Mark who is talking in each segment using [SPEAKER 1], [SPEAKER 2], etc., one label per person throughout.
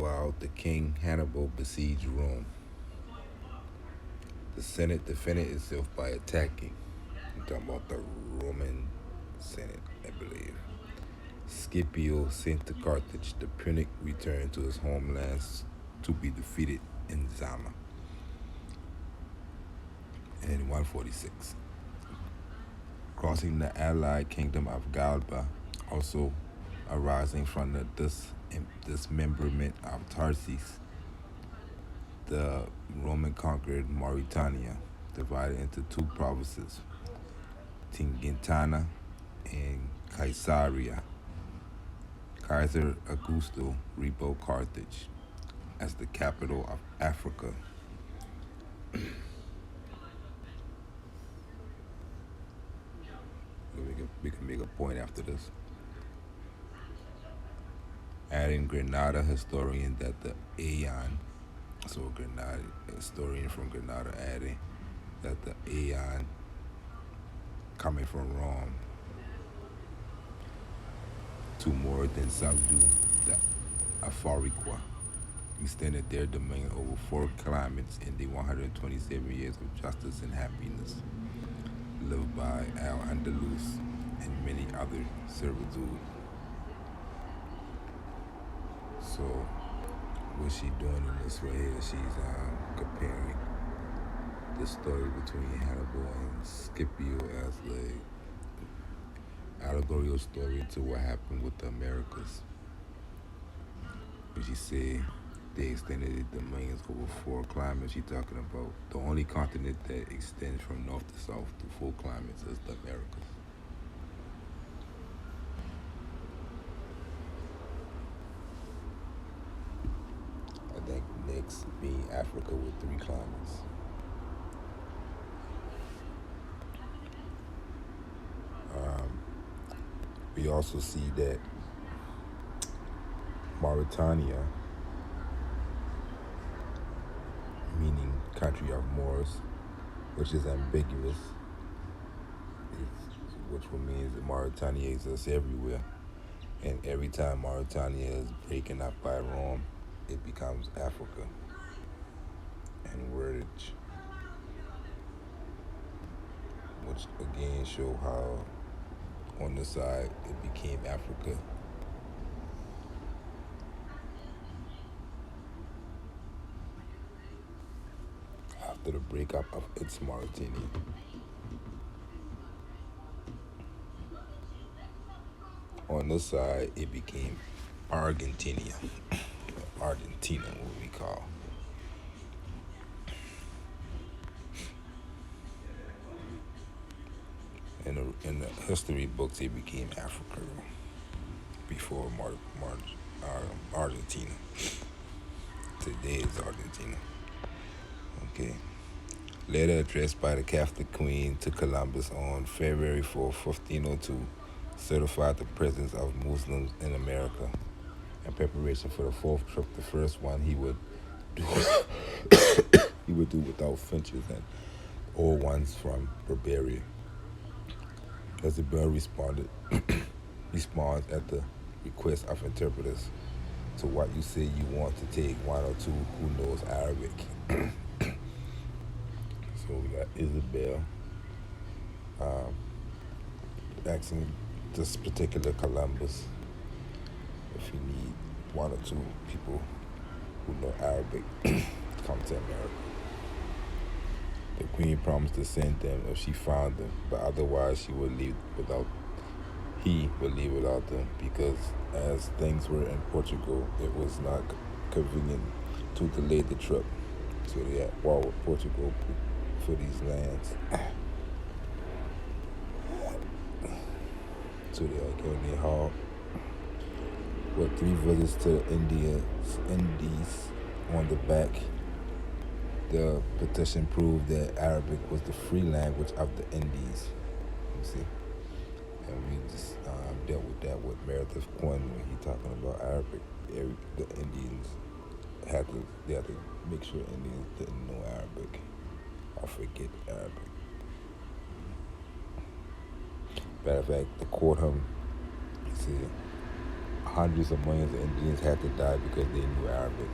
[SPEAKER 1] Meanwhile, the king Hannibal besieged Rome. The Senate defended itself by attacking. I'm talking about the Roman Senate, I believe. Scipio sent to Carthage. The Punic returned to his homelands to be defeated in Zama in 146. Crossing the allied kingdom of Galba, also arising from the dismemberment of Tarsus, the Roman conquered Mauritania, divided into two provinces, Tingitana and Caesarea. Kaiser Augusto rebuilt Carthage as the capital of Africa. We can make a point after this. Adding Granada historian that the Aeon, so Granada historian from Granada adding that the Aeon coming from Rome to more than subdue the Afariqua, extended their domain over 4 climates in the 127 years of justice and happiness lived by Al-Andalus and many other servitude. So what she doing in this right here, she's comparing the story between Hannibal and Scipio as the allegorical story to what happened with the Americas. But she said they extended the domains over 4 climates. She talking about the only continent that extends from north to south to 4 climates is the Americas. I think next being Africa with 3 climates. We also see that Mauritania, meaning country of Moors, which is ambiguous, which would mean that Mauritania exists everywhere. And every time Mauritania is breaking up by Rome, it becomes Africa and wordage, which again show how on the side it became Africa. After the breakup of its Mauritania. On this side, it became Argentina, what we call. In the history books, it became Africa before Argentina. Today is Argentina. Okay. Letter addressed by the Catholic Queen to Columbus on February 4, 1502, certified the presence of Muslims in America. In preparation for the 4th trip, the first one he would do without Finches and old ones from Barbaria. Isabel responds at the request of interpreters to what you say you want to take 1 or 2 who knows Arabic. So we got Isabel asking this particular Columbus if he need 1 or 2 people who know Arabic to come to America. The queen promised to send them if she found them, but otherwise he would leave without them, because as things were in Portugal, it was not convenient to delay the trip. So they had war with Portugal for these lands. So they had given their haul. With 3 visits to the Indies on the back, the petition proved that Arabic was the free language of the Indies. You see, and we just dealt with that with Meredith Quinn when he talking about Arabic. The Indians had to make sure Indians didn't know Arabic or forget Arabic. Matter of fact, the court him. He said, hundreds of millions of Indians had to die because they knew Arabic.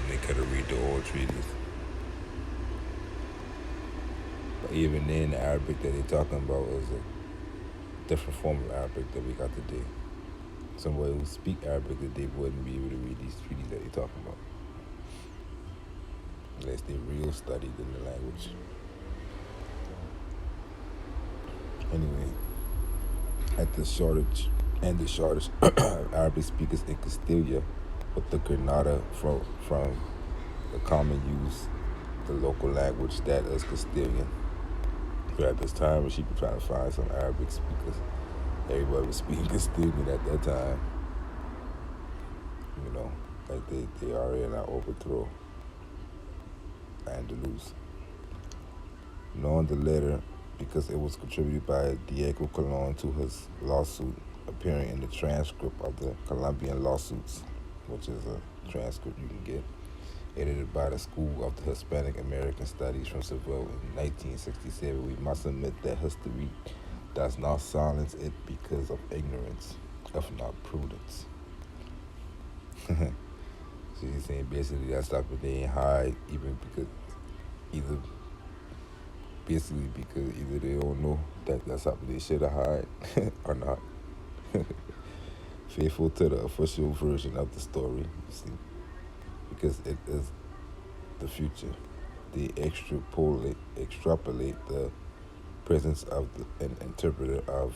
[SPEAKER 1] They could have read the old treaties. But even then, the Arabic that they're talking about is a different form of Arabic that we got today. Somebody who speak Arabic today wouldn't be able to read these treaties that they're talking about unless they real studied in the language. Anyway, at the shortage of Arabic speakers in Castilla, with the Granada from the common use, the local language that is Castilian. So at this time, when she was trying to find some Arabic speakers, everybody was speaking Castilian at that time. You know, like they already not overthrow Andalus. Knowing the letter, because it was contributed by Diego Colon to his lawsuit, appearing in the transcript of the Colombian lawsuits, which is a transcript you can get, edited by the School of the Hispanic American Studies from Seville in 1967. We must admit that history does not silence it because of ignorance, if not prudence. So he's saying basically that stuff that they ain't hide, even because either they don't know that that's something they should have hide or not. Faithful to the official version of the story, you see, because it is the future. They extrapolate the presence of an interpreter of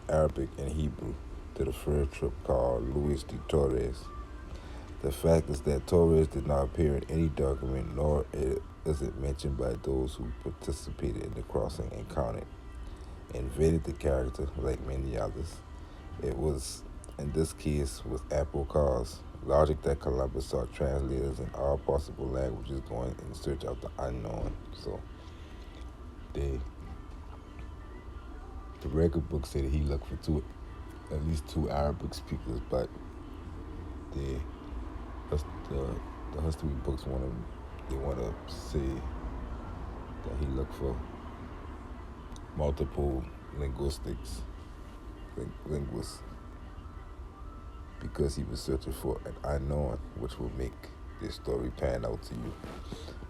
[SPEAKER 1] Arabic and Hebrew to the fur trip called Luis de Torres. The fact is that Torres did not appear in any document, nor is it mentioned by those who participated in the crossing and counted. Invented the character, like many others. It was, in this case, with ample cause. Logic that Columbus saw translators in all possible languages going in search of the unknown. So, the record book said that he looked for at least two Arabic speakers, but the history books want to say that he looked for multiple linguists, because he was searching for an unknown, which will make this story pan out to you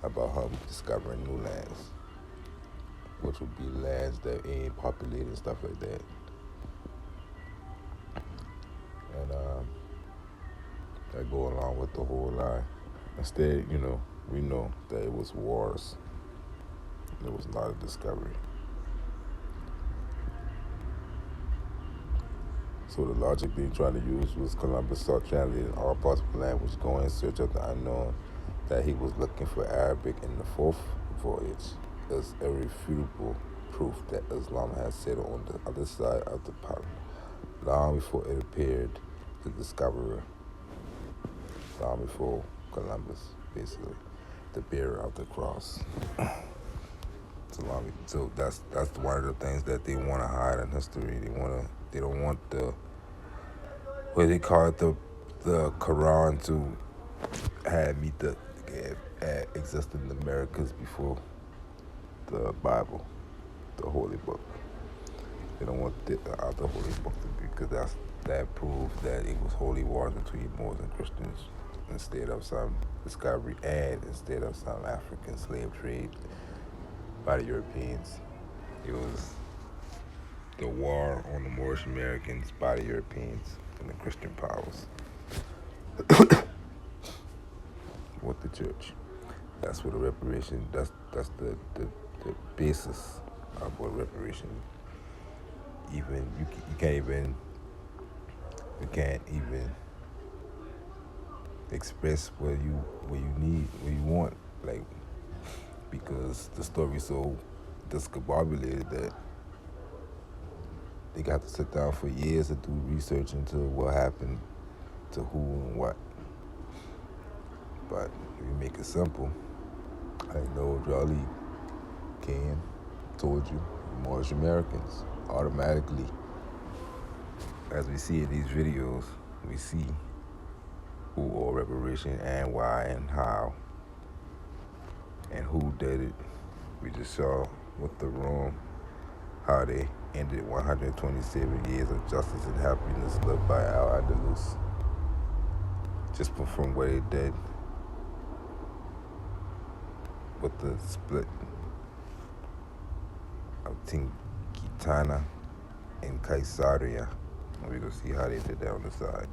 [SPEAKER 1] about him discovering new lands, which would be lands that ain't populated and stuff like that. And that go along with the whole lie. Instead, we know that it was wars. It was not a discovery. So the logic they trying to use was Columbus saw translated all possible languages going in search of the unknown, that he was looking for Arabic in the fourth voyage is irrefutable proof that Islam has settled on the other side of the pond long before it appeared the discoverer, long before Columbus, basically, the bearer of the cross. So that's one of the things that they want to hide in history. They don't want what they call it, the Quran to exist in the Americas before the Bible, the Holy Book. They don't want the other Holy Book to be, because that proves that it was holy wars between Moors and Christians instead of some discovery, and instead of some African slave trade by the Europeans. It was the war on the Moorish Americans by the Europeans and the Christian powers with the church. That's what the reparation. That's the basis of what reparation. Even you can't even express what you want, like, because the story's so discombobulated that they got to sit down for years to do research into what happened to who and what. But if you make it simple, I know Raleigh came, told you, Moorish Americans. Automatically, as we see in these videos, we see who owed reparation and why and how and who did it. We just saw with the room how they ended 127 years of justice and happiness lived by our Andalus. Just from what they did with the split of Tingitana and Caesarea. We're going to see how they did that on the side.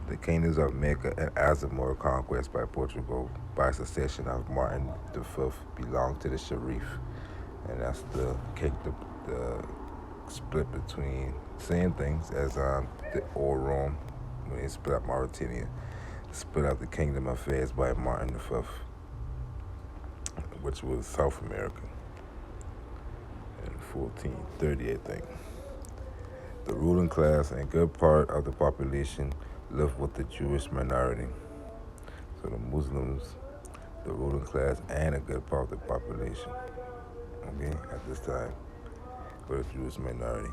[SPEAKER 1] The kingdoms of Mecca and Azamor conquest by Portugal by succession of Martin V belonged to the Sharif. And that's the split between same things as the old Rome when they split up Mauritania, split up the kingdom of Fez by Martin V, which was South America in 1430, I think. The ruling class and good part of the population lived with the Jewish minority. So the Muslims, the ruling class, and a good part of the population, okay, at this time, for the Jewish minority.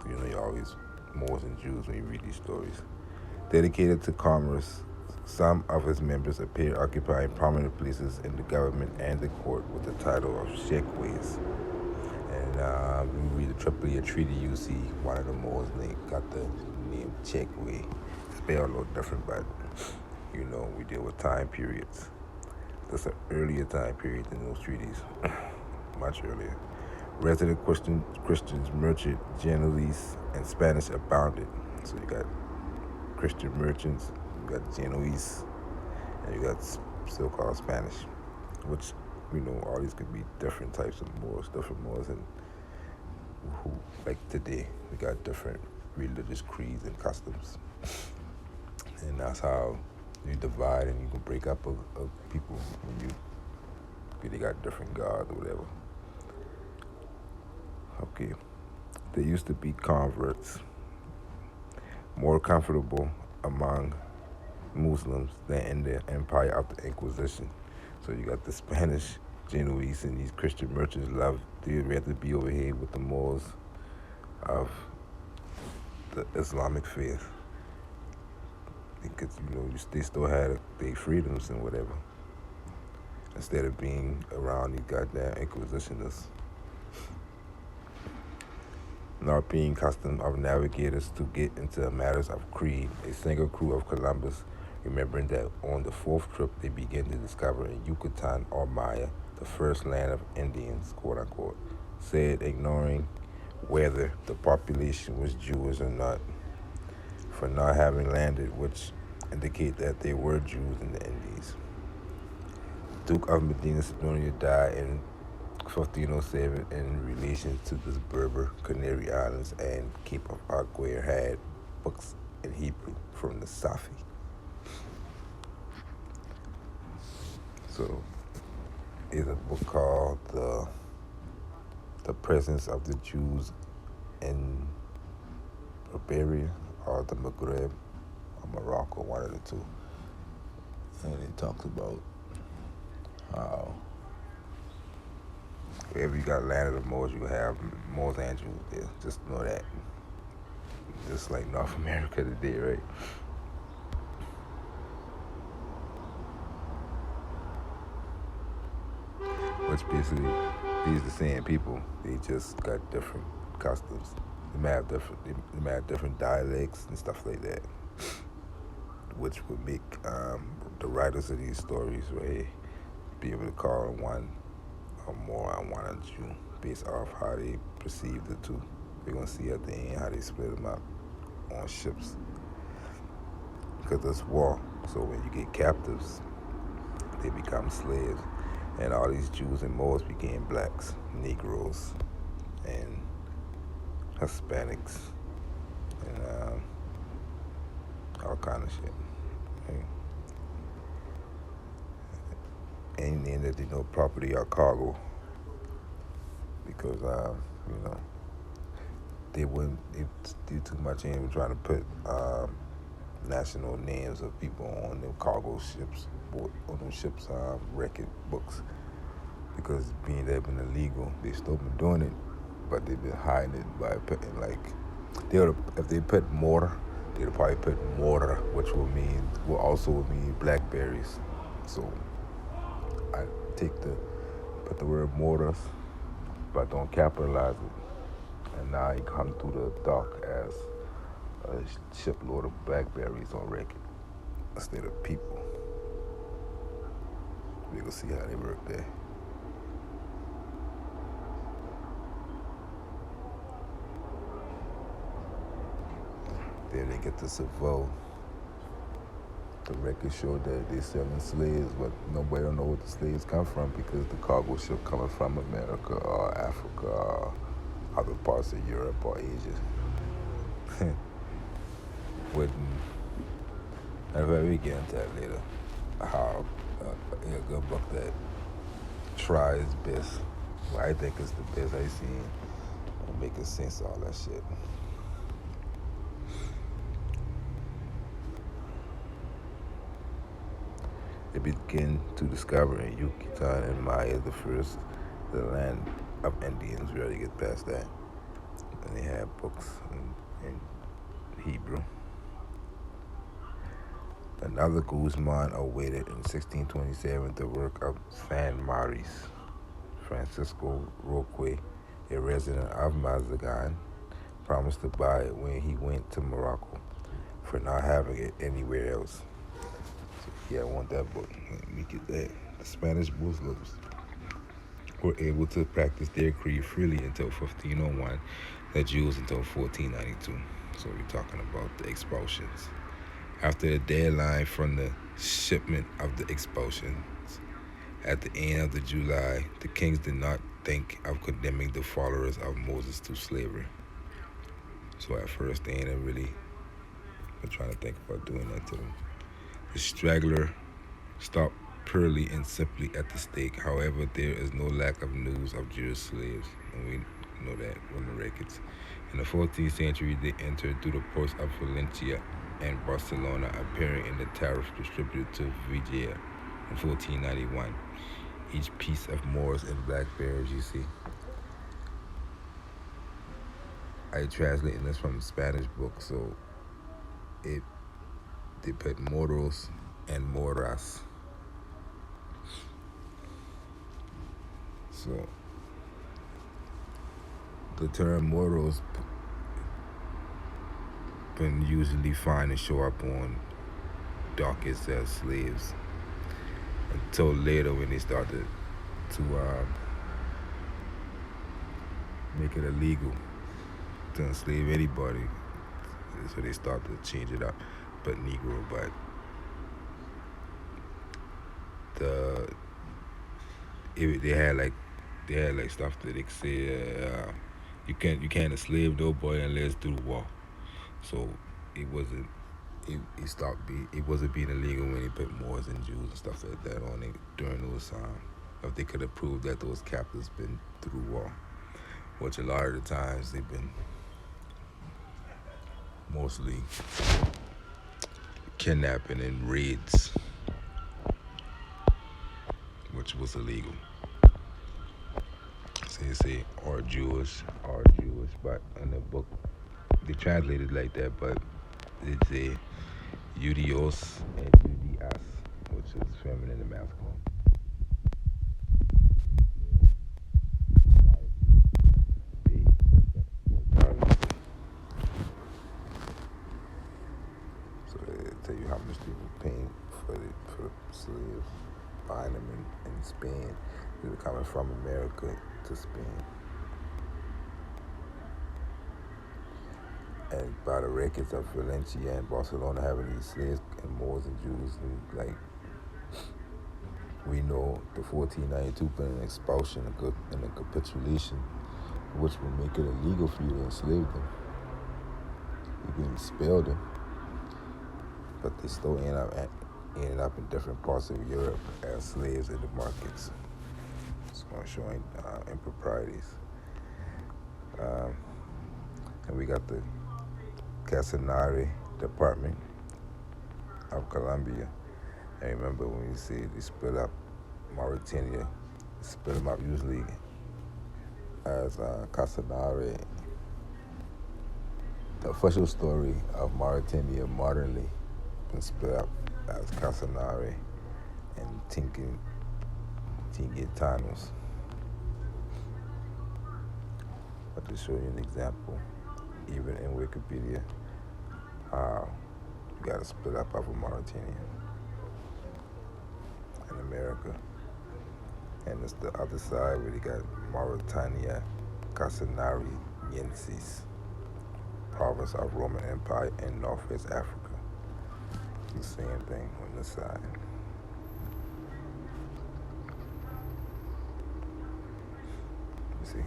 [SPEAKER 1] You know, you always Moors and Jews when you read these stories. Dedicated to commerce, some of his members appear occupying prominent places in the government and the court with the title of Sheikways. And when you read the Tripoli Treaty, you see one of the Moors got the name Cheikway. Spelled a little different, but you know, we deal with time periods. That's an earlier time period than those treaties, much earlier. Resident Christians, merchant, Genoese, and Spanish abounded. So you got Christian merchants, you got Genoese, and you got so-called Spanish, which, you know, all these could be different types of Moors, and who, like today, we got different religious creeds and customs. And that's how you divide and you can break up a people when they got different gods or whatever. Okay, they used to be converts, more comfortable among Muslims than in the empire of the Inquisition. So you got the Spanish, Genoese, and these Christian merchants they'd rather be over here with the Moors of the Islamic faith. Because, you know, they still had their freedoms and whatever, instead of being around these goddamn Inquisitionists. Not being custom of navigators to get into matters of creed, a single crew of Columbus, remembering that on the fourth trip they began to discover in Yucatan or Maya, the first land of Indians, quote unquote, said ignoring whether the population was Jewish or not, for not having landed, which indicate that they were Jews in the Indies. Duke of Medina Sidonia died in 1507 in relation to the Berber, Canary Islands, and Cape of Arguer had books in Hebrew from the Safi. So, is a book called The Presence of the Jews in Iberia or the Maghreb or Morocco, one of the two. And it talks about how wherever you got land of the Moors, you have Moors and Jews there. Just know that. Just like North America today, right? Which basically, these are the same people. They just got different customs. They may have different dialects and stuff like that, which would make the writers of these stories, right, be able to call one a Moor and one a Jew based off how they perceive the two. We're gonna see at the end how they split them up on ships, because it's war. So when you get captives, they become slaves. And all these Jews and Moors became blacks, Negros, and Hispanics, and all kind of shit. Right? And then that they know property or cargo, because you know, they wouldn't do too much in trying to put national names of people on them cargo ships, on them ships' record books, because being they've been illegal, they still been doing it, but they've been hiding it by putting if they put mortar, they'd probably put mortar, which will also mean blackberries. So I put the word mortar, but don't capitalize it. And now he come through the dock as a shipload of blackberries on record instead of people. We gonna see how they work there. There they get to Savoy. The record showed that they selling slaves, but nobody don't know where the slaves come from because the cargo ship coming from America or Africa or other parts of Europe or Asia. Wouldn't. And we get into that later. How a good book that tries best. Well, I think it's the best I've seen and making sense of all that shit. They begin to discover in Yucatan and Maya the land of Indians. We already get past that. And they have books in Hebrew. Another Guzman awaited in 1627 the work of San Maris. Francisco Roque, a resident of Mazagan, promised to buy it when he went to Morocco for not having it anywhere else. So yeah, I want that book. Let me get that. The Spanish Muslims were able to practice their creed freely until 1501, the Jews until 1492. So we're talking about the expulsions. After the deadline from the shipment of the expulsions, at the end of the July, the kings did not think of condemning the followers of Moses to slavery. So at first they ain't really trying to think about doing that to them. The straggler stopped purely and simply at the stake. However, there is no lack of news of Jewish slaves, and we know that from the records. In the 14th century, they entered through the ports of Valencia and Barcelona, appearing in the tariffs distributed to Vijaya in 1491. Each piece of Moors and blackberries, you see. I translated this from a Spanish book, so they put moros and moras. So the term moros been usually find and show up on dockets as slaves until later when they started to make it illegal to enslave anybody. So they started to change it up, but Negro. But they had like stuff that they could say you can't enslave nobody unless through war. So it wasn't it wasn't being illegal when they put Moors and Jews and stuff like that on it during those if they could have proved that those captives been through war, which a lot of the times they've been mostly kidnapping and raids, which was illegal. So you say are Jewish, but in the book they translated like that, but they say Judios and Judias, which is feminine and masculine. So they tell you how much they were paying for the slaves, buying them in Spain. They were coming from America to Spain. And by the records of Valencia and Barcelona having these slaves and Moors and Jews, and like we know the 1492 been an expulsion and a capitulation, which will make it illegal for you to enslave them. You can expel them, but they still ended up in different parts of Europe as slaves in the markets. So I'm showing improprieties. And we got the Casanare Department of Colombia. And remember when we say they split up Mauritania, they split them up usually as Casanare. The official story of Mauritania modernly been split up as Casanare and Tinguetanos. But to show you an example, even in Wikipedia, how you got to split up of Mauritania in America. And it's the other side where they got Mauritania, Casanari, Yensis, province of Roman Empire in Northwest Africa. The same thing on this side. You see?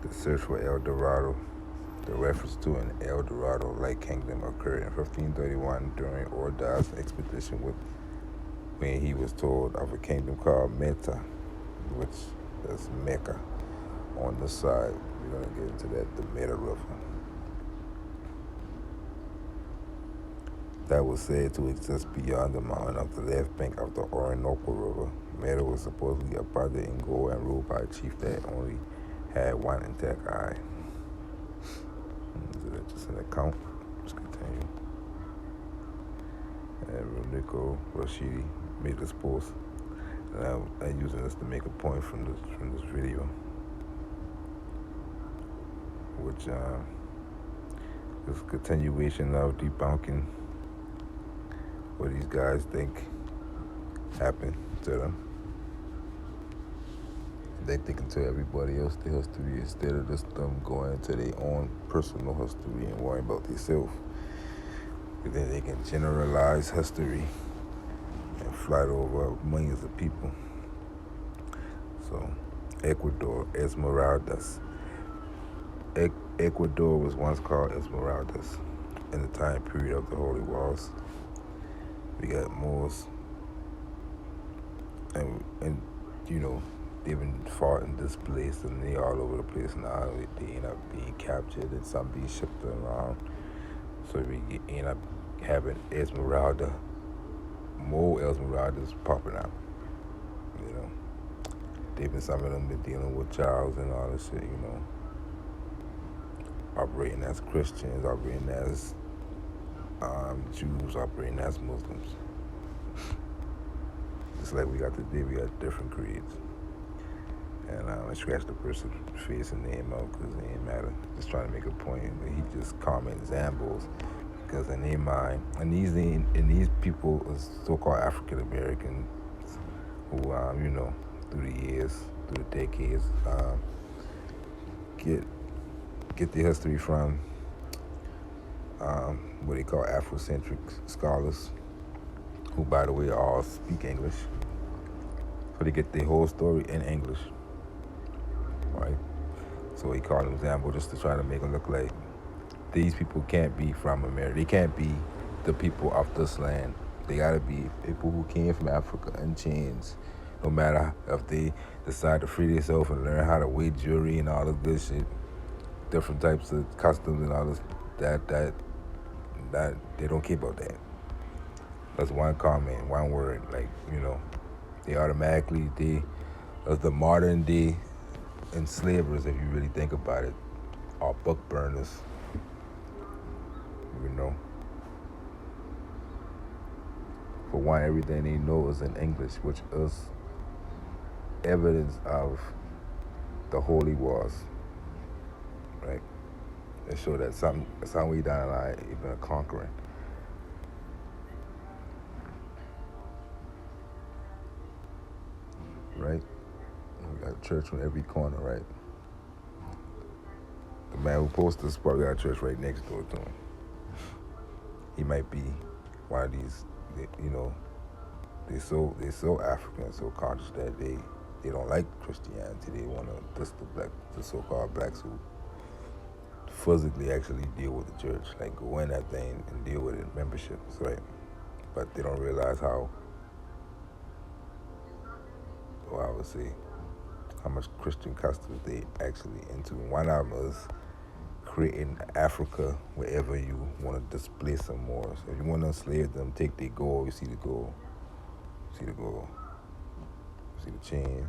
[SPEAKER 1] The search for El Dorado. The reference to an El Dorado-like kingdom occurred in 1531 during Ordaz's expedition when he was told of a kingdom called Meta, which is Mecca. On the side, we're going to get into that, the Meta River. That was said to exist beyond the mountain of the left bank of the Orinoco River. Meta was supposedly abundant in gold and ruled by a chief that only had one intact eye. Is that just an account? Let's continue. And Nico Rashidi made this post, and I'm using this to make a point from this video, which is a continuation of debunking what these guys think happened to them. They think into everybody else their history instead of just them going into their own personal history and worrying about themselves. But then they can generalize history and fly it over millions of people. So, Ecuador, Esmeraldas. Ecuador was once called Esmeraldas in the time period of the Holy Wars. We got Moors, and you know, they've been fought and displaced, and they all over the place now. They end up being captured, and some being shipped around. So we end up having Esmeralda, more Esmeraldas popping out. You know, some of them been dealing with Charles and all this shit. You know, operating as Christians, operating as Jews, operating as Muslims. Just like we got today, we got different creeds. And I scratch the person's face and name out because it ain't matter. Just trying to make a point. But he just comment Zambos because in their mind, and these people is so-called African Americans who, you know, through the years, through the decades, get their history from what they call Afrocentric scholars, who, by the way, all speak English. So they get their whole story in English, right? So he called them Zambo just to try to make them look like these people can't be from America. They can't be the people of this land. They gotta be people who came from Africa in chains. No matter if they decide to free themselves and learn how to wear jewelry and all this good shit, different types of customs and all this, that they don't care about that. That's one comment, one word, like, you know, they automatically, as the modern day enslavers, if you really think about it, are book burners, you know. For one, everything they know is in English, which is evidence of the Holy Wars, right? They show that some way down the line, even a conquering. Right? We got a church on every corner, right? The man who posted this probably got a church right next door to him. He might be one of these, you know, they so African, so conscious that they don't like Christianity. They want to diss the so-called blacks who physically actually deal with the church, like go in that thing and deal with it, memberships, right? But they don't realize how, well, I would say, how much Christian customs they actually into. One of them is creating Africa wherever you want to displace some more. So if you want to enslave them, take their gold. You see the gold. See the gold. See the chain.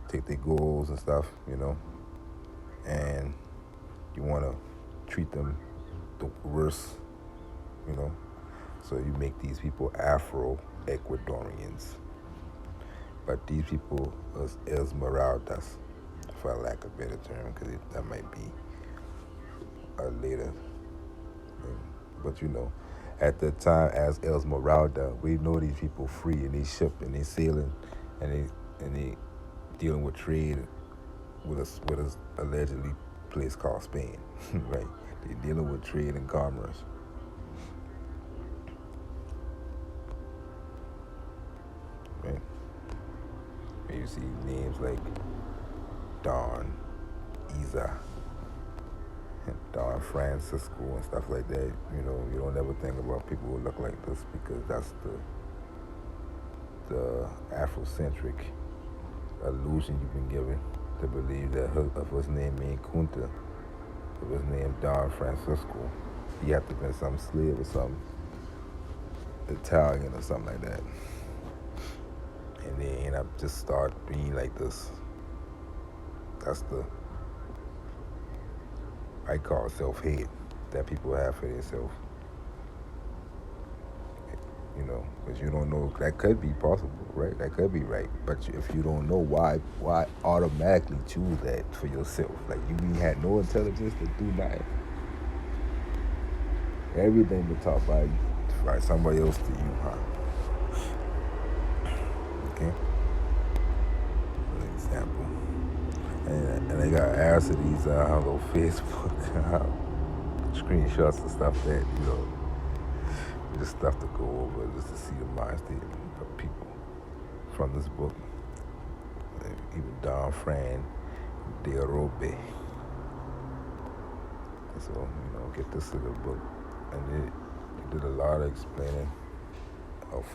[SPEAKER 1] Take their golds and stuff, you know. And you want to treat them the worst, you know. So you make these people Afro-Ecuadorians. But these people are Esmeraldas, for lack of a better term, because that might be a later thing. But at the time as Esmeralda, we know these people free and they ship and they sailing and they dealing with trade with a allegedly place called Spain, right? They're dealing with trade and commerce. Right? And you see names like Don, Isa, Don Francisco and stuff like that. You don't ever think about people who look like this because that's the Afrocentric illusion you've been given to believe that if his name ain't Kunta, if his name Don Francisco, he have to have been some slave or some Italian or something like that. And they end up just start being like this. That's I call self-hate that people have for themselves. Because you don't know, that could be possible, right? That could be right. But if you don't know, why automatically choose that for yourself? Like you had no intelligence to do nothing. Everything was taught by somebody else to you, huh? Okay? An example. And they got ads of these little Facebook screenshots and stuff that, just stuff to go over just to see the mind state of people from this book. Even Don Fran de Robe. So, get this little book. And it did a lot of explaining of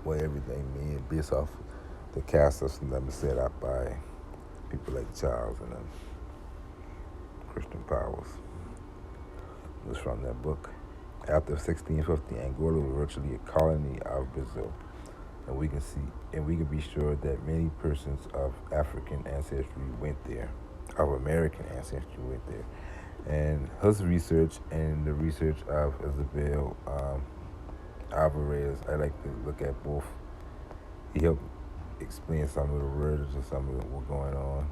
[SPEAKER 1] what everything means based off the caste system that was set up by people like Charles and Christian Powers. It was from that book. After 1650, Angola was virtually a colony of Brazil. And we can be sure that many persons of African ancestry went there, of American ancestry went there. And his research and the research of Isabel Alvarez, I like to look at both. He helped explain some of the words and some of what's going on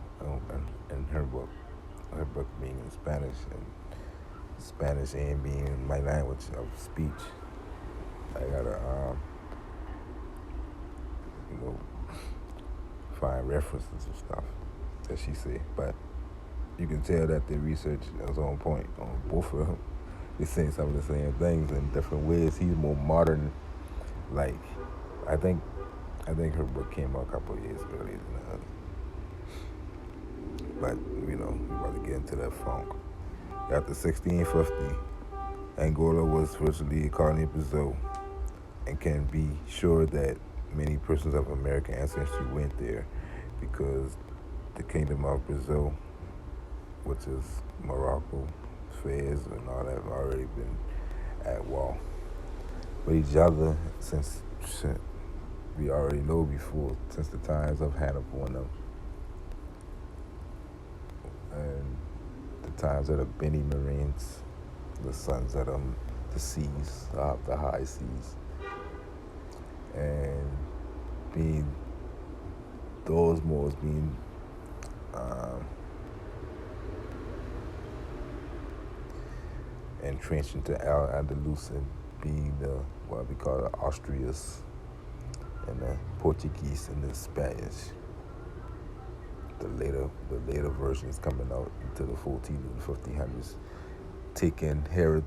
[SPEAKER 1] in her book. Her book being in Spanish and being my language of speech. I gotta find references and stuff that she said, but you can tell that the research is on point on both of them. They're saying some of the same things in different ways. He's more modern. Like, I think her book came out a couple of years earlier than others. But we're about to get into that funk. After 1650, Angola was virtually a colony of Brazil, and can be sure that many persons of American ancestry went there because the Kingdom of Brazil, which is Morocco, Fez, and all that, have already been at war with each other since we already know before, since the times of Hannibal and them, and the times of the Benny Marines, the sons of them, the seas, the high seas, and those Moors being entrenched into Al-Andalus and being what we call the Austrians and the Portuguese and the Spanish. The later versions coming out into the 1400s and 1500s, taking Herod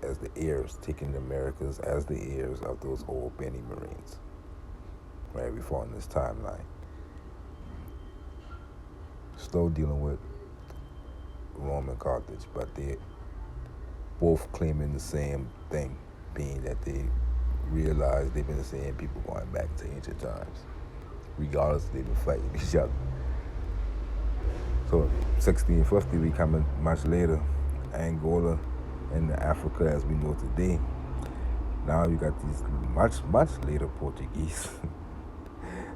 [SPEAKER 1] as the heirs, taking the Americas as the heirs of those old Benny Marines. Right, we fall in this timeline. Still dealing with Rome and Carthage, but they both claiming the same thing, being that they realize they've been the same people going back to ancient times, regardless they've been fighting each other. So 1650, we coming much later, Angola and Africa as we know today. Now you got these much later Portuguese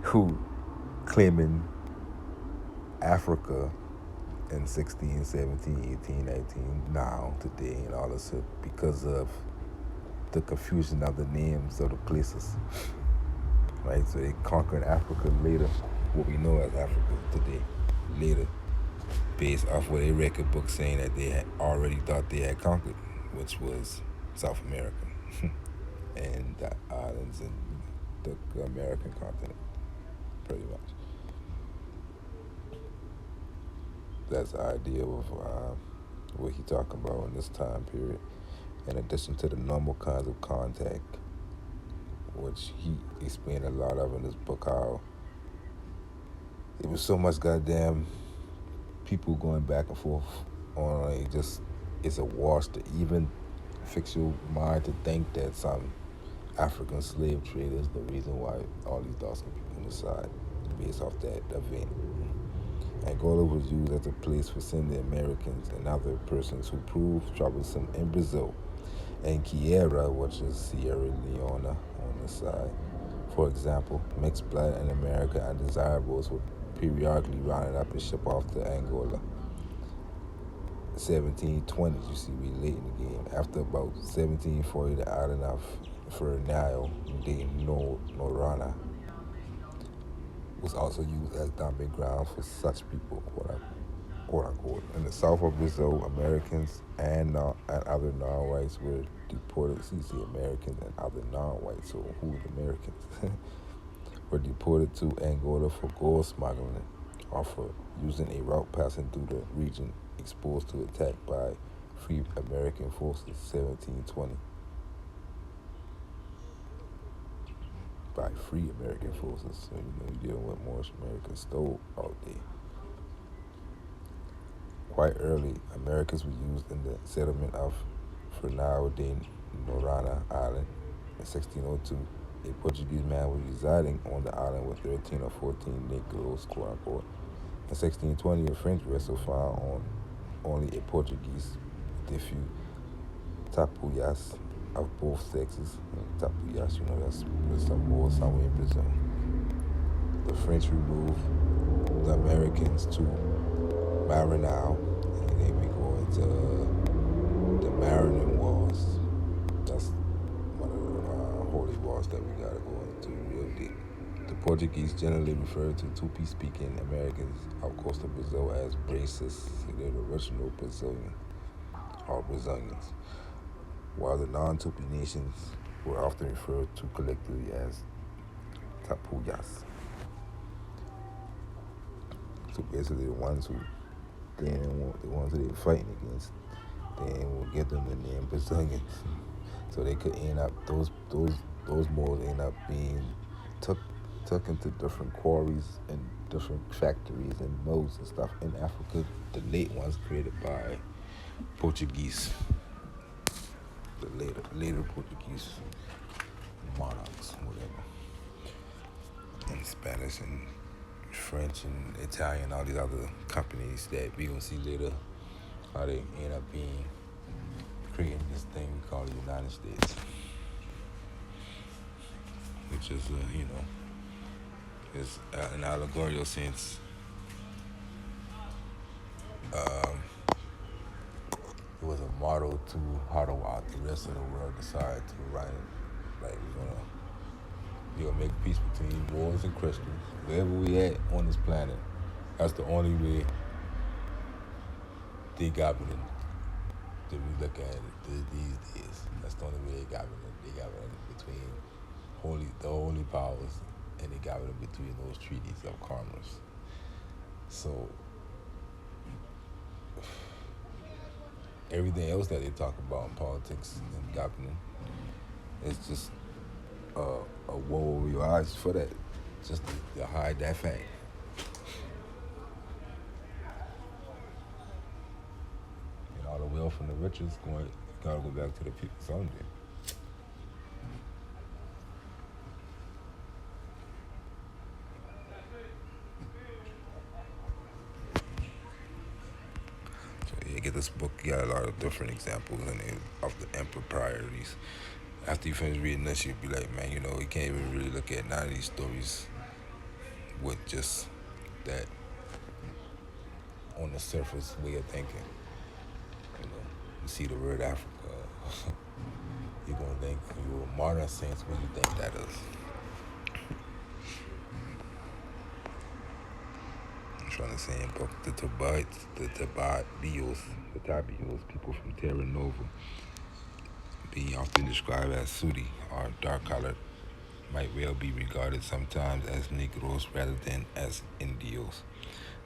[SPEAKER 1] who claiming Africa in 16, 17, 18, 19, now, today, and all this shit because of the confusion of the names of the places, right? So they conquered Africa later, what we know as Africa today, later, based off what a record book saying that they had already thought they had conquered, which was South America and the islands and the American continent, pretty much. That's the idea of what he talking about in this time period. In addition to the normal kinds of contact, which he explained a lot of in this book, how it was so much goddamn people going back and forth on it. Just it's a wash to even fix your mind to think that some African slave trade is the reason why all these dark-skinned people on the side, based off that event. Angola was used as a place for sending Americans and other persons who proved troublesome in Brazil, and Kiera, which is Sierra Leone on the side. For example, mixed blood in America undesirables were periodically rounded up and shipped off to Angola. 1720s, you see, we late in the game. After about 1740, the island of Fernão de Noronha was also used as dumping ground for such people, quote unquote. In the south of Brazil, Americans and other non-whites were deported. See, Americans and other non-whites, so who are the Americans? Were deported to Angola for gold smuggling or for using a route passing through the region exposed to attack by free American forces, 1720. By free American forces. So, you're dealing with Moorish Americans stole out there. Quite early, Americans were used in the settlement of Fernão de Noronha Island in 1602. A Portuguese man was residing on the island with 13 or 14 Negros, quote unquote. In 1620, a French vessel found on only a Portuguese with a few tapuyas of both sexes. Tapuyas, that's some more somewhere in Brazil. The French removed the Americans to Maranhão, and then we go into the Maranhão Wars. That's one of the holy wars that we gotta go into real deep. The Portuguese generally referred to Tupi-speaking Americans out coast of Brazil as braces. They're the original Brazilian or Brazilians, while the non-Tupi nations were often referred to collectively as tapuyas. So basically, the ones who the ones that they were fighting against, they will give them the name Brazilians. So they could end up those Moors end up being took into different quarries and different factories and mills and stuff in Africa. The late ones created by Portuguese. The later Portuguese monarchs, whatever. And Spanish and French and Italian, all these other companies that we gonna see later, how they end up creating this thing we call the United States, which is is an allegorical sense. It was a model to how the rest of the world decided to run it. Like we're gonna make peace between Moors and Christians, wherever we at on this planet. That's the only way they governing that we look at it these days. That's the only way they governing. They governing between the holy powers, and they governing between those treaties of commerce. So everything else that they talk about in politics and governing is just a woe over your eyes for that, just to hide that fact. And all the wealth and the riches gotta go back to the people someday. You get this book, you got a lot of different examples in it of the emperor priorities. After you finish reading this, you'll be like, man, you can't even really look at none of these stories with just that on the surface way of thinking. You see the word Africa, you're gonna think you're a modern sense. What do you think that is? I'm trying to say, but the Tabios, people from Terra Nova, being often described as Sudi or dark-colored, might well be regarded sometimes as Negros rather than as Indios.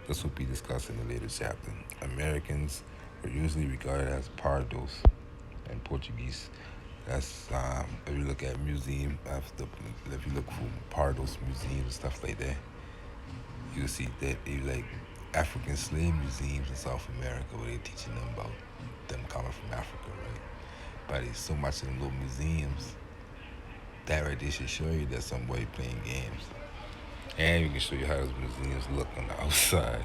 [SPEAKER 1] This will be discussed in a later chapter. Americans were usually regarded as Pardos in Portuguese. That's if you look at museum, if you look for Pardos museums and stuff like that, you'll see that they like African slave museums in South America where they're teaching them about them coming from Africa, right? But it's so much in little museums that right there should show you that somebody playing games. And we can show you how those museums look on the outside.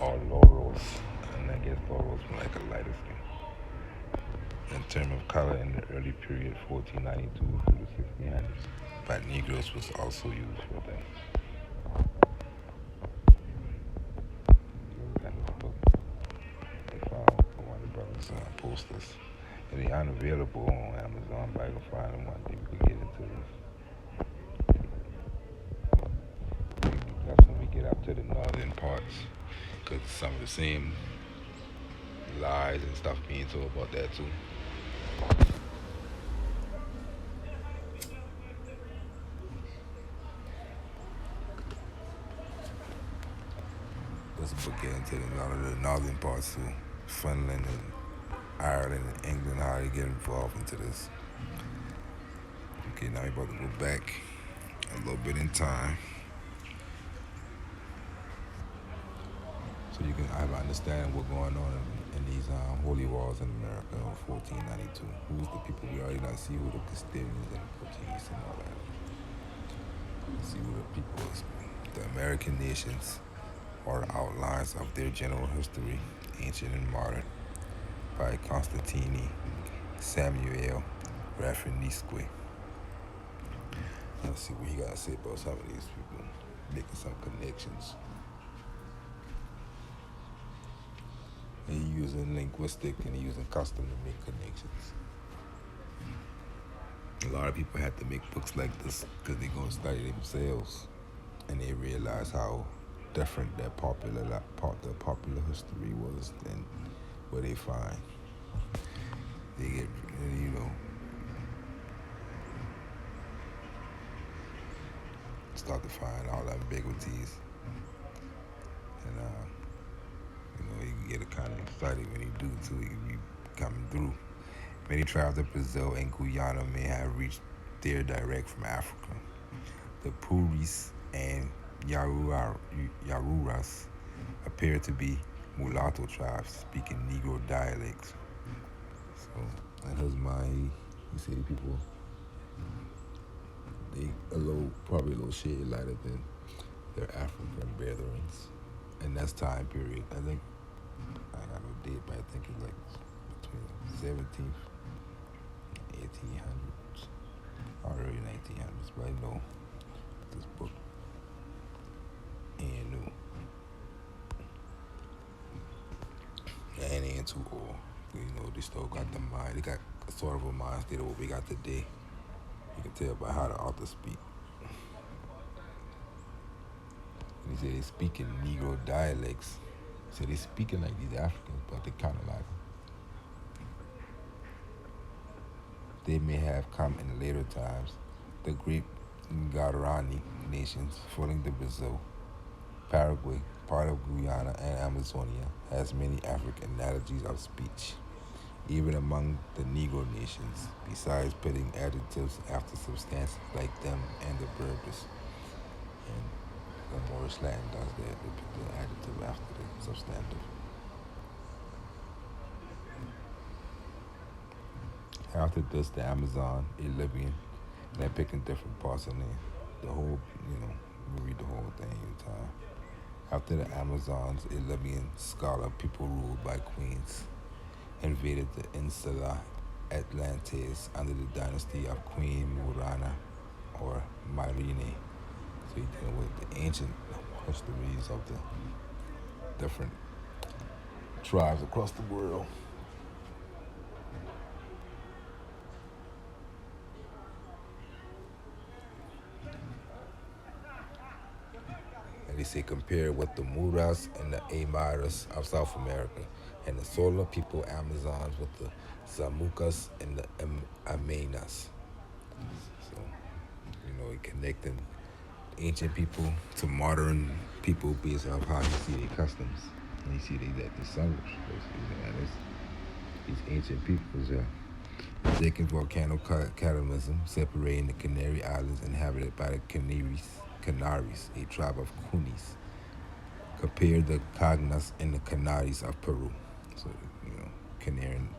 [SPEAKER 1] All Laurels, and I guess Laurels were like a lighter skin. In terms of color in the early period, 1492 through the 1600s, but Negros was also used for them. Kind of book they found for one of the brothers posters. And they aren't available on Amazon, but I can find them one day we can get into this. That's when we get up to the northern parts, because some of the same lies and stuff being told about that too. Let's get into the northern parts too. Finland and Ireland and England, how they get involved into this. Okay, now we're about to go back a little bit in time. So you can have an understanding what's going on in these holy wars in America in 1492. Who's the people we already not see, who the Castilians and the Portuguese and all that. Let's see who the people is. The American nations are the outlines of their general history, ancient and modern, by Constantini Samuel Rafinisque. Let's see what he got to say about some of these people, making some connections. And he using linguistic and he using custom to make connections. A lot of people have to make books like this because they're going to study themselves and they realize how different the popular history was than what they find. They get, start to find all the ambiguities. And, you can get kind of excited when you do too. You be coming through. Many tribes of Brazil and Guyana may have reached there direct from Africa. The Puris and Yaruras appear to be mulatto tribes speaking Negro dialects. So in his mind, he said people, they probably a little shade lighter than their African brethren. In that time period, I think, I got no date, but I think it's like between 17th and 1800s or early 1900s. But I know this book ain't new. And ain't too old. They still got the mind. They got sort of a mind state of what we got today. You can tell by how the author speak. And he said they speak in Negro dialects. So they speaking like these Africans, but they kind of like them. They may have come in later times. The Great Guarani nations, falling to Brazil, Paraguay, part of Guyana, and Amazonia, has many African analogies of speech, even among the Negro nations, besides putting adjectives after substances like them and the Berbers. And the Moorish Latin does that, they put the adjective after the substantive. After this, the Amazon, a Libyan, and they're picking different parts in there. The whole, we read the whole thing in time. After the Amazons, a Libyan scholar, people ruled by queens, invaded the Insula Atlantis under the dynasty of Queen Murana or Marine. So he's dealing with the ancient histories of the different tribes across the world. And they say compare with the Muras and the Aymaras of South America, and the Solar people Amazons with the Zamucas and the Amenas. So, connecting ancient people to modern people based off how you see their customs. And you see they distinguish these ancient peoples, yeah. Second volcano catalysm separating the Canary Islands inhabited by the Canaries, a tribe of Cunis. Compare the Cagnas and the Canaries of Peru. So, comparing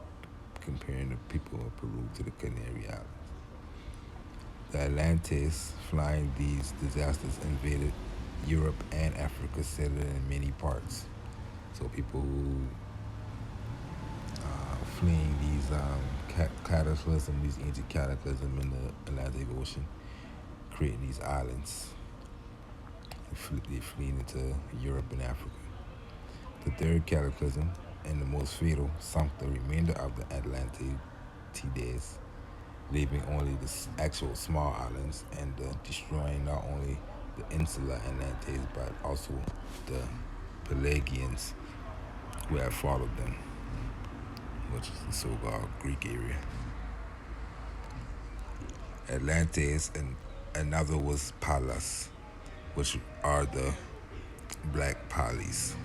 [SPEAKER 1] the people of Peru to the Canary Islands. The Atlantes, flying these disasters, invaded Europe and Africa, settling in many parts. So people who fleeing these cataclysms, these ancient cataclysms in the Atlantic Ocean, creating these islands. They're fleeing into Europe and Africa. The third cataclysm, and the most fatal, sunk the remainder of the Atlantides, leaving only the actual small islands and destroying not only the insular Atlantes but also the Pelagians who had followed them, which is the so-called Greek area. Atlantes, and another was Pallas, which are the black Polis.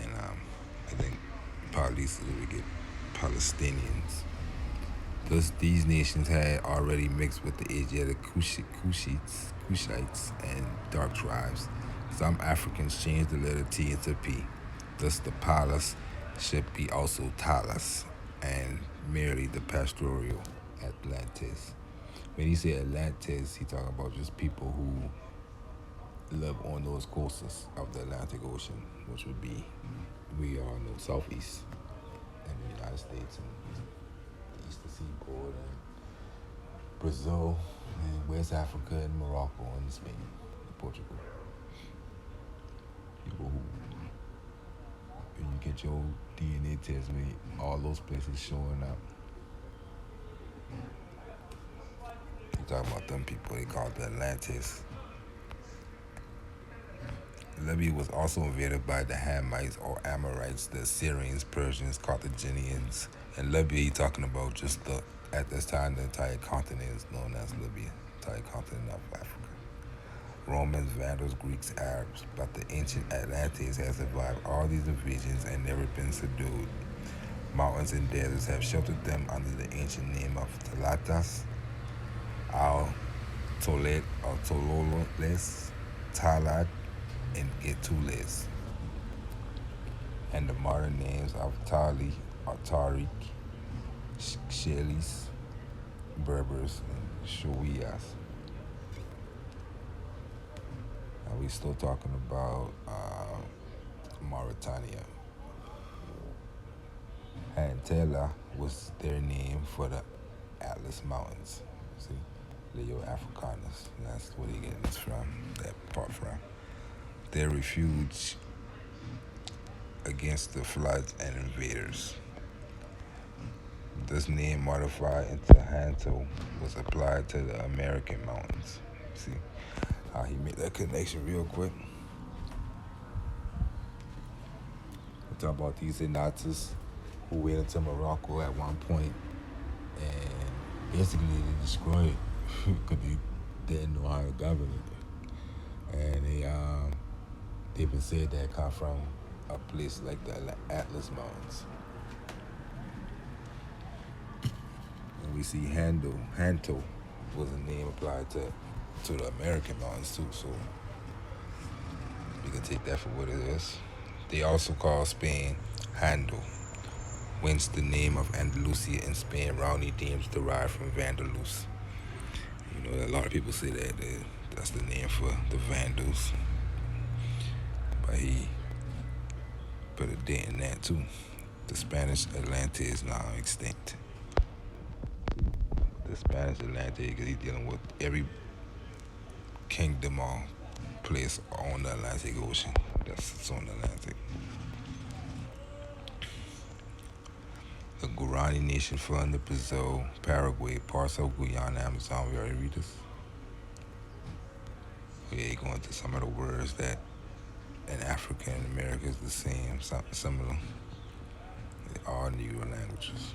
[SPEAKER 1] And I think Polis we get Palestinians. Thus, these nations had already mixed with the Asiatic Kushites, and dark tribes. Some Africans changed the letter T into P. Thus, the Pallas should be also Talas, and merely the pastoral Atlantes. When he say Atlantes, he talking about just people who live on those coasts of the Atlantic Ocean, which would be, we all know, southeast in the United States and the eastern seaboard and Brazil and West Africa and Morocco and Spain and Portugal. People who, when you get your DNA test, with all those places showing up. You talking about them people, they call it the Atlantis. Libya was also invaded by the Hamites or Amorites, the Assyrians, Persians, Carthaginians. And Libya, you're talking about just at this time, the entire continent is known as Libya, entire continent of Africa. Romans, Vandals, Greeks, Arabs, but the ancient Atlantes has survived all these invasions and never been subdued. Mountains and deserts have sheltered them under the ancient name of Talatas, Tololes, Talat, and Etules, and the modern names of Tali, Tariq, Shelis, Berbers, and Shawiyas. And we still talking about Mauritania. Antela was their name for the Atlas Mountains. See, Leo Africanus. That's where they get this from, that part from. Their refuge against the floods and invaders. This name, modified into Hanto, was applied to the American mountains. See how he made that connection real quick. We talk about these Inatas who went into Morocco at one point and basically they destroyed it because they didn't know how to govern it. And they've been said that come from a place like the Atlas Mountains. And we see Hanto was a name applied to the American mountains too, so you can take that for what it is. They also call Spain Hando, whence the name of Andalusia in Spain wrongly deemed derived from Vandalus. A lot of people say that that's the name for the Vandals, but he put a dent in that too. The Spanish Atlantic is now extinct. The Spanish Atlantic, because he's dealing with every kingdom or place on the Atlantic Ocean. It's on the Atlantic. The Guarani Nation fell under Brazil, Paraguay, parts of Guyana, Amazon. We already read this. We go into some of the words that in Africa and America is the same, similar. They are Negro languages.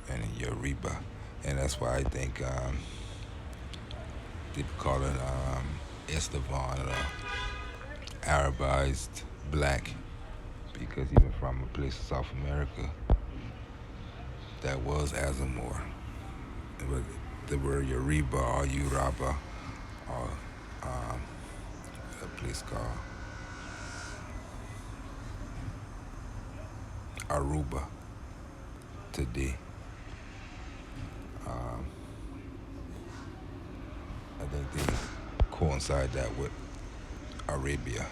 [SPEAKER 1] And Yoruba. And that's why I think they call it Estevan or Arabized black, because even from a place in South America that was as a Moor. But the word Yoruba or Uraba or a place called Aruba today. I think they coincide that with Arabia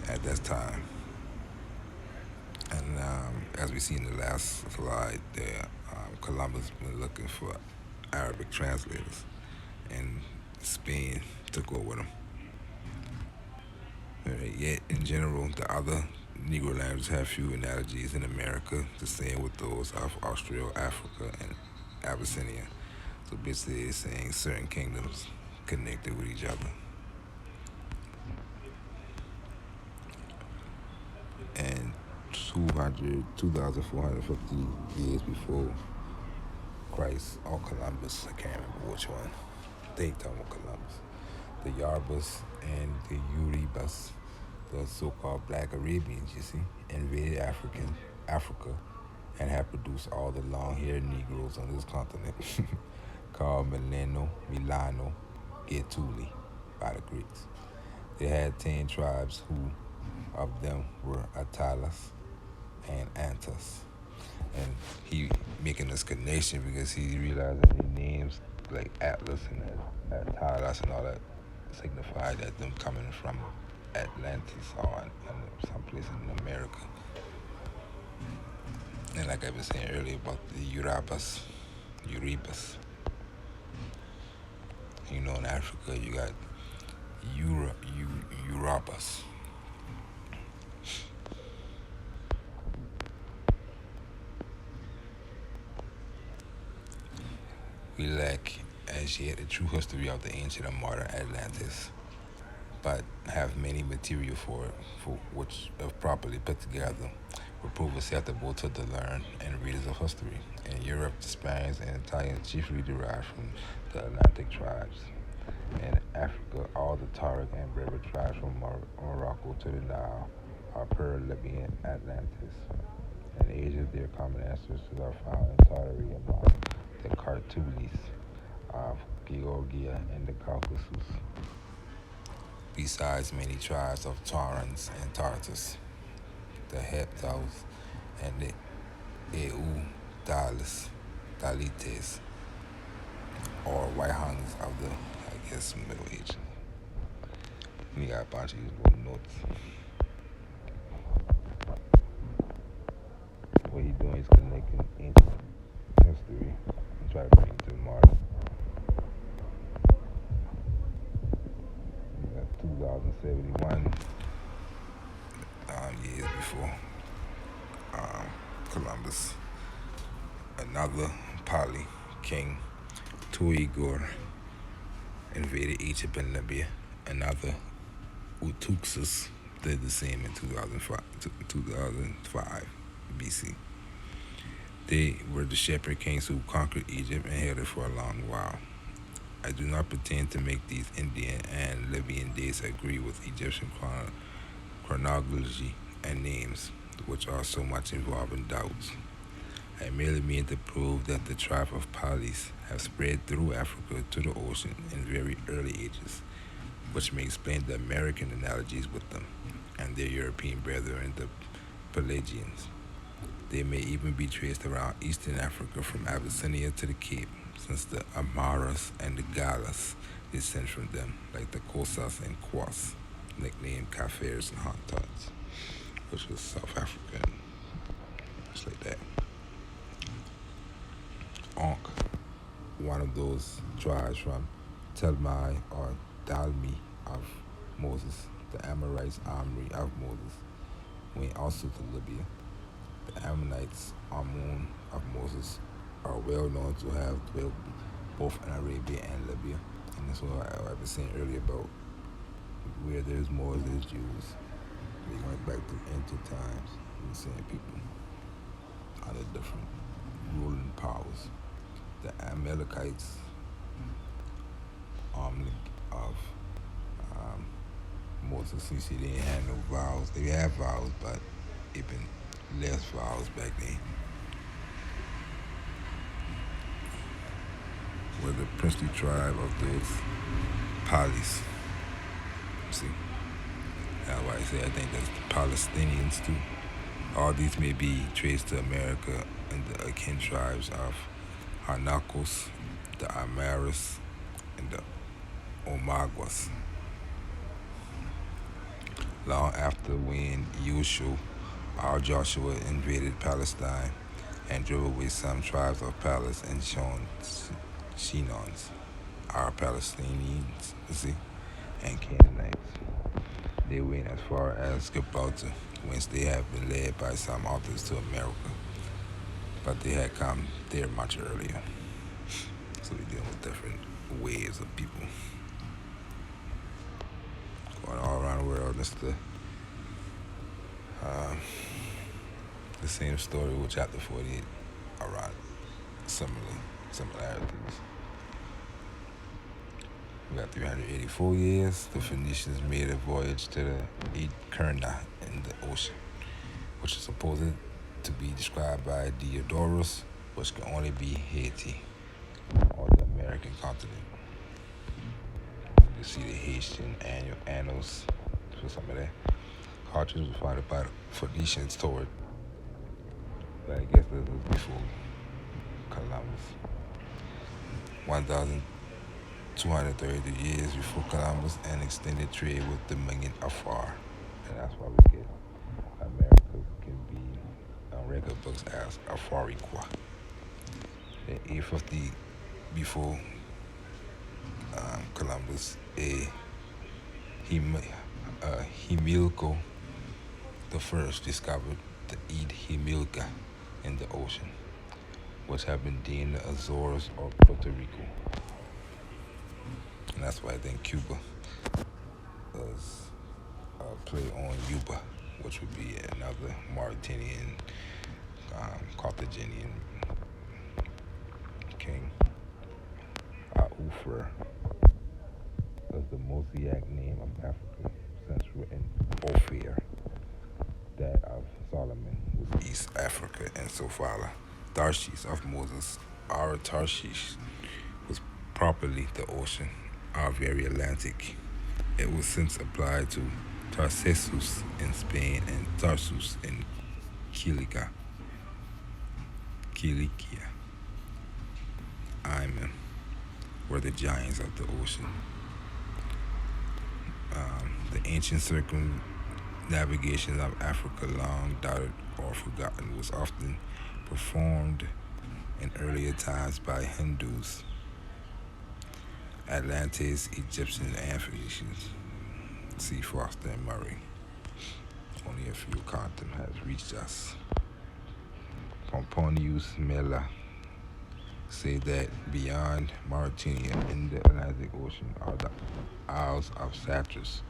[SPEAKER 1] at that time. And as we see in the last slide there, Columbus been looking for Arabic translators, and Spain took over them. Yet, in general, the other Negro languages have few analogies in America, the same with those of Australia, Africa, and Abyssinia. So basically, it's saying certain kingdoms connected with each other. And 2,450 years before Christ or Columbus, I can't remember which one, they talking about Columbus. The Yarbas and the Uribas, the so-called Black Arabians, you see, invaded Africa and have produced all the long-haired Negroes on this continent, called Milano, Getuli by the Greeks. They had 10 tribes who of them were Atalas and Antas. And he making this connection because he realized that their names like Atlas and Atalas and all that signified that them coming from Atlantis or someplace in America. And like I was saying earlier about the Uribas. You know, in Africa you got Uribas. We lack as yet a true history of the ancient and modern Atlantis, but have many material for which, if properly put together, will prove acceptable to the learned and readers of history. In Europe, the Spaniards and Italians chiefly derived from the Atlantic tribes. In Africa, all the Tarik and Berber tribes from Morocco to the Nile are per-Libyan Atlantis. In Asia, their common ancestors are found in Tartary among the Karthulis of Georgia and the Caucasus, besides many tribes of Taurans and Tartars, the Heptals and the Dalites, or White Huns of the, Middle Ages. We got a bunch of these little notes. What he's doing is connecting ancient history and try to bring it to modern. We got 2071 years before Columbus. Another Pali king, Tuigor, invaded Egypt and Libya. Another Utuxis did the same in 2005 BC. They were the shepherd kings who conquered Egypt and held it for a long while. I do not pretend to make these Indian and Libyan dates agree with Egyptian chronology and names, which are so much involved in doubts. I merely mean to prove that the tribe of Palis have spread through Africa to the ocean in very early ages, which may explain the American analogies with them and their European brethren, the Pelagians. They may even be traced around eastern Africa from Abyssinia to the Cape, since the Amaras and the Galas descend from them, like the Kosas and Kwas, nicknamed Kafirs and Hottentots. which was South Africa, just like that. Ankh, one of those tribes from Telmai or Dalmi of Moses, the Amorites armory of Moses, went also to Libya. The Ammonites, Amun of Moses, are well known to have dwelt both in Arabia and Libya. And that's what I was saying earlier about where there's Moors, there's Jews. We went back to ancient times and seeing people under different ruling powers. The Amalekites of Moses, you see, they didn't have no vowels. They had vowels, but even less vowels back then. Were the princely tribe of those Palis. See, that's why I say I think that's the Palestinians too. All these may be traced to America and the akin tribes of Hanakos, the Amaras, and the Omaguas. Long after when Joshua invaded Palestine and drove away some tribes of Palis and Shinons, our Palestinians, and Canaanites. They went as far as Gibraltar, whence they have been led by some authors to America, but they had come there much earlier. So we deal with different ways of people going all around the world. That's the same story with chapter 48 around similarities. We got 384 years. The Phoenicians made a voyage to the Eterna in the ocean, which is supposed to be described by Diodorus, which can only be Haiti or the American continent. You see the Haitian annals for some of that. Cartridge was founded by the Phoenicians toward, but I guess this was before Columbus. 1,233 years before Columbus, and extended trade with the Dominion afar. And that's why we get America can be on record books as Afariqua. In 850 before Columbus, Himilco the first discovered the Himilca in the ocean, which have been deemed the Azores or Puerto Rico. And that's why I think Cuba was a play on Yuba, which would be another Mauritanian, Carthaginian king. Ufra was the Mosaic name of Africa, Central and Ophir. That of Solomon was East Africa and Sophia. Tarshish of Moses, our Tarshish, was properly the ocean, our very Atlantic. It was since applied to Tartessus in Spain and Tarsus in Cilicia. Iman were the giants of the ocean. The ancient circumnavigation of Africa, long doubted or forgotten, was often performed in earlier times by Hindus, Atlantes, Egyptians, and Phoenicians. See Foster and Murray. Only a few content has reached us. Pomponius Mela say that beyond Mauritania in the Atlantic Ocean are the Isles of Satyrs,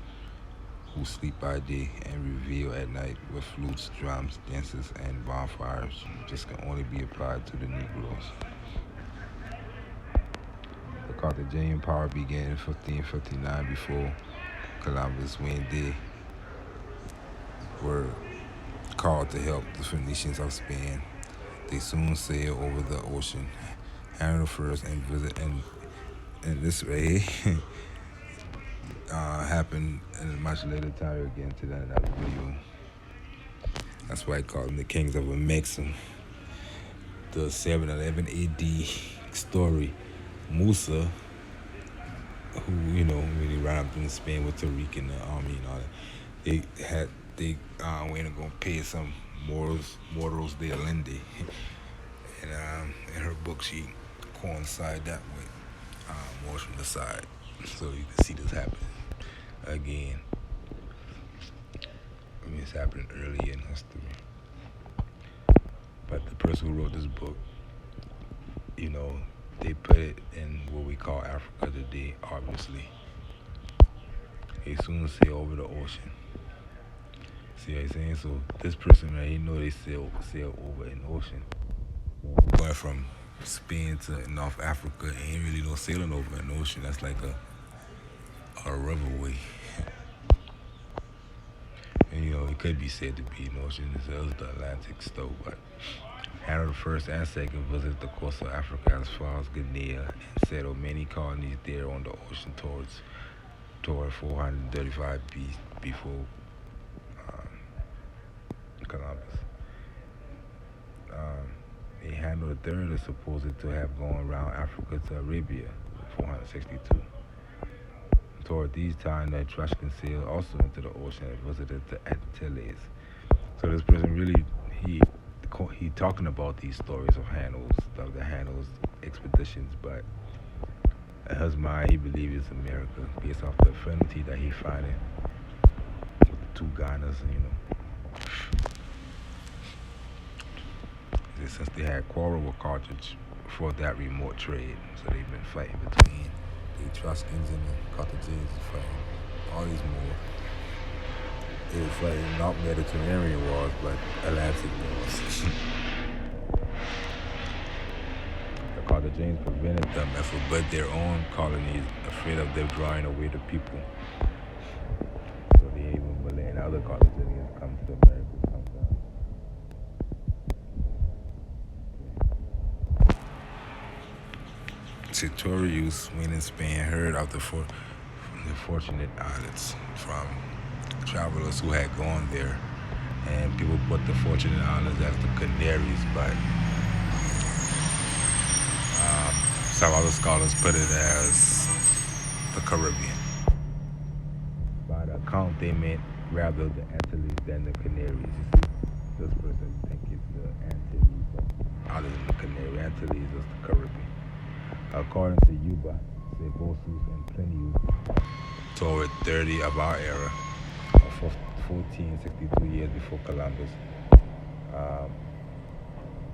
[SPEAKER 1] who sleep by day and reveal at night with flutes, drums, dances, and bonfires. This can only be applied to the Negros. The Carthaginian power began in 1559 before Columbus, when they were called to help the Phoenicians of Spain. They soon sailed over the ocean, handled first, and visit, and this way happened in a much later time. Again to that another video. That's why I call them the kings of Amexem. The 711 AD story. Musa, who, when he ran up in Spain with Tariq and the army and all that, they had they ain't gonna pay some morals de allende, and in her book she coincide that with Moors from the side, so you can see this happening again. I mean, it's happening early in history, but the person who wrote this book, you know, they put it in what we call Africa today. Obviously, they soon sail over the ocean. See what I'm saying? So this person, right, he know they sail over an ocean. Going from Spain to North Africa ain't really no sailing over an ocean. That's like a riverway. And you know, it could be said to be an ocean as well as the Atlantic still, but Hannah the first and second visited the coast of Africa as far as Guinea and settled many colonies there on the ocean toward 435 before Columbus. A Hannah III is supposed to have gone around Africa to Arabia, 462. Toward these times, the Etruscan sailed also into the ocean and visited the Antilles. So this person really he talking about these stories of the Hanno's expeditions, but in his mind he believes it's America based off the affinity that he finding with the two Ghanas, you know. Since they had quarrel with Carthage for that remote trade, so they've been fighting between the Etruscans and the Carthaginians, fighting all these Moors. They were fighting not Mediterranean wars, but Atlantic wars. The Carthaginians prevented them and forbid their own colonies, afraid of them drawing away the people. So they even were letting other Carthaginians come to the Americas sometimes. Sartorius, when in Spain, heard of the fortunate islands from travelers who had gone there, and people put the fortunate islands as the Canaries, but some other scholars put it as the Caribbean. By the account, they meant rather the Antilles than the Canaries. You see, this person thinks it's the Antilles, but other than the Canary, Antilles is the Caribbean. According to Yuba, Sebosus, and Plinius, toward 30 of our era, 1462 years before Columbus,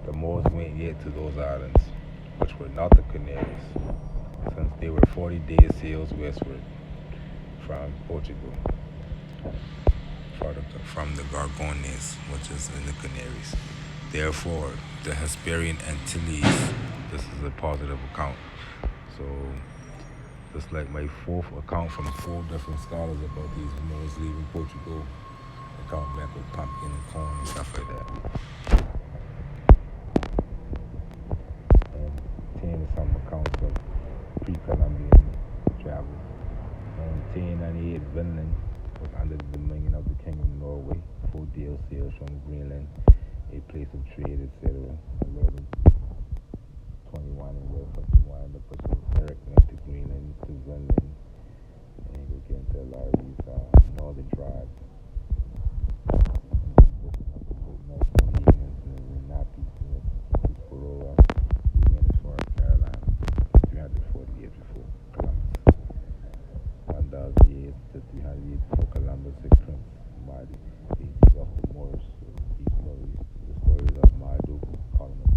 [SPEAKER 1] the Moors went yet to those islands, which were not the Canaries, since they were 40 days sails westward from Portugal, from the Gorgones, which is in the Canaries. Therefore, the Hesperian Antilles, this is a positive account. So, just like my fourth account from 4 different scholars about these Moors leaving Portugal, they come back with pumpkin and corn and stuff like that. And 10 is some accounts of pre-Columbian travel. In 1098, Vinland was under the dominion of the King of Norway. 4 deal sails from Greenland, a place of trade, etc. 1121 and 1151, the person Eric went to Greenland, to Vinland, and he get into a lot of these northern tribes. He went as far as Carolina, 340 years before Columbus. 1,000 years to 300 years before Columbus, a prince, Mardi, he's of the Moorish. These stories, the stories of Marduku, calling the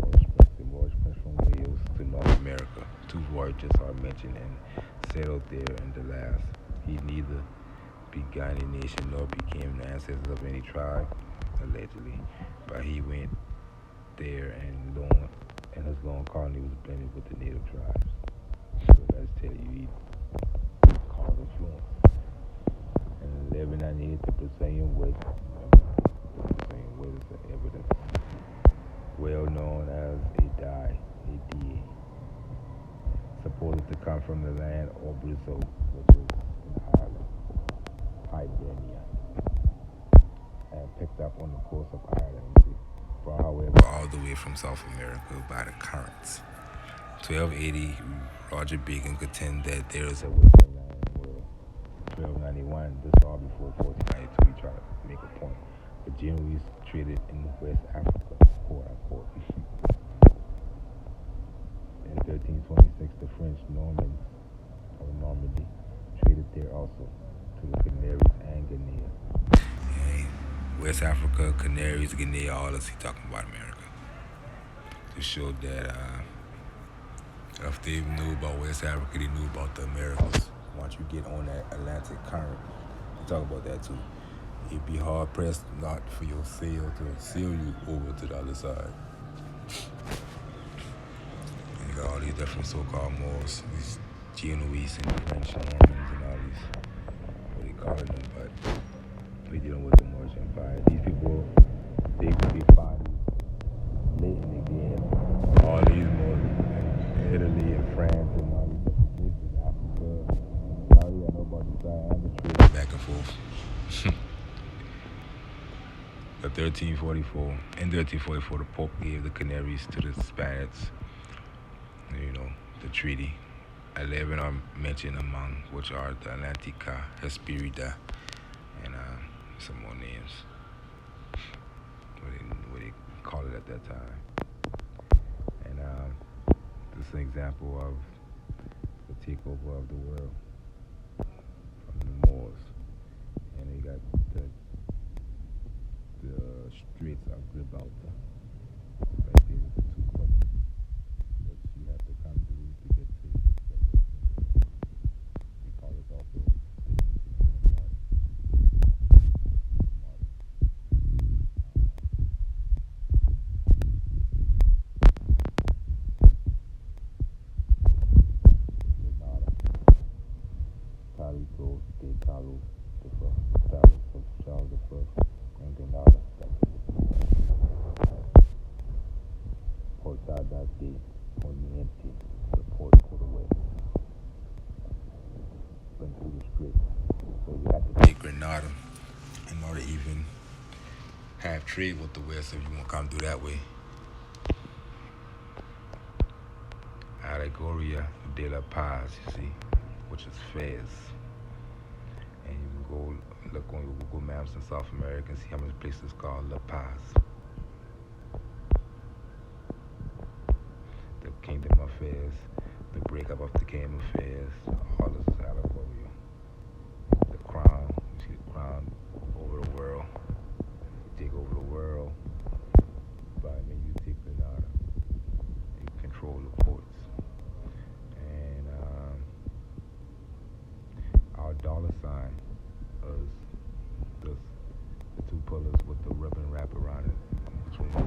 [SPEAKER 1] Moorish prince from Wales to North America. 2 voyages are mentioned and settled there in the last. He neither began a nation nor became the ancestors of any tribe, allegedly, but he went there and his long colony was blended with the native tribes. So that's tell you he caused influence. In 1198, the Brazilian Way, is the evidence, well known as a die, supposed to come from the land of Brazil, which is in Ireland, Hibernia, and picked up on the coast of Ireland, brought, however, all the way from South America by the currents. 1280, Roger Bacon contended that there is a western land world. 1291, rewind this all before 1492, he tried to make a point. The Genoese traded in West Africa, quote unquote. In 1326, the French Normans of Normandy traded there also to the Canaries and Guinea. And West Africa, Canaries, Guinea, all this, he talking about America. To show that if they knew about West Africa, they knew about the Americas. Once you get on that Atlantic current, we talk about that too. It'd be hard pressed not for your sail to sail you over to the other side. And you got all these different so-called Moors, these Genoese and French Normans and all these, what they call them, but we dealing with the Moorish Empire. These people, they find late in the game, all these Moors in Italy and France and all these different places, Africa. Now you got nobody side and the trade back and forth. In 1344, the Pope gave the Canaries to the Spaniards. You know, the treaty. 11 are mentioned among which are the Atlantica, Hesperida, and some more names. What they call it at that time. And this is an example of the takeover of the world from the Moors. And you got the Straits of Gibraltar, right there with the two pillars, which you have to come through to get to the Western world. They call it also the ancient Martyr. Carlito de Carlos the First, Charles the First, and Grenada. Portada de Oriente, the port to the west. Went through the Strait. So you have to take Grenada in order to even have trade with the west if you want to come through that way. Allegoria de la Paz, you see, which is Fez. And you can go look on Google Maps in South America and see how many places called La Paz. The Kingdom of Fez, the breakup of the Kingdom of Fez, all this is allegoria. The crown, you see the crown over the world. You take over the world, but you take Grenada. You control the ports. And our dollar sign is the two pillars with the ribbon wrap around it between the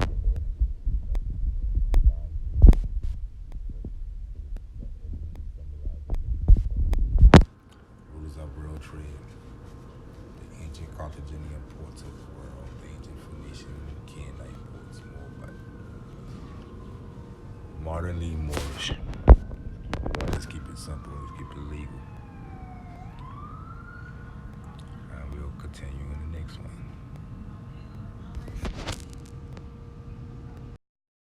[SPEAKER 1] rulers of world trade, the ancient Carthaginian ports of the world, the ancient Phoenician and Canaanite ports, more, but modernly Moorish. Let's keep it simple, let's keep it legal. And we'll continue in the next one.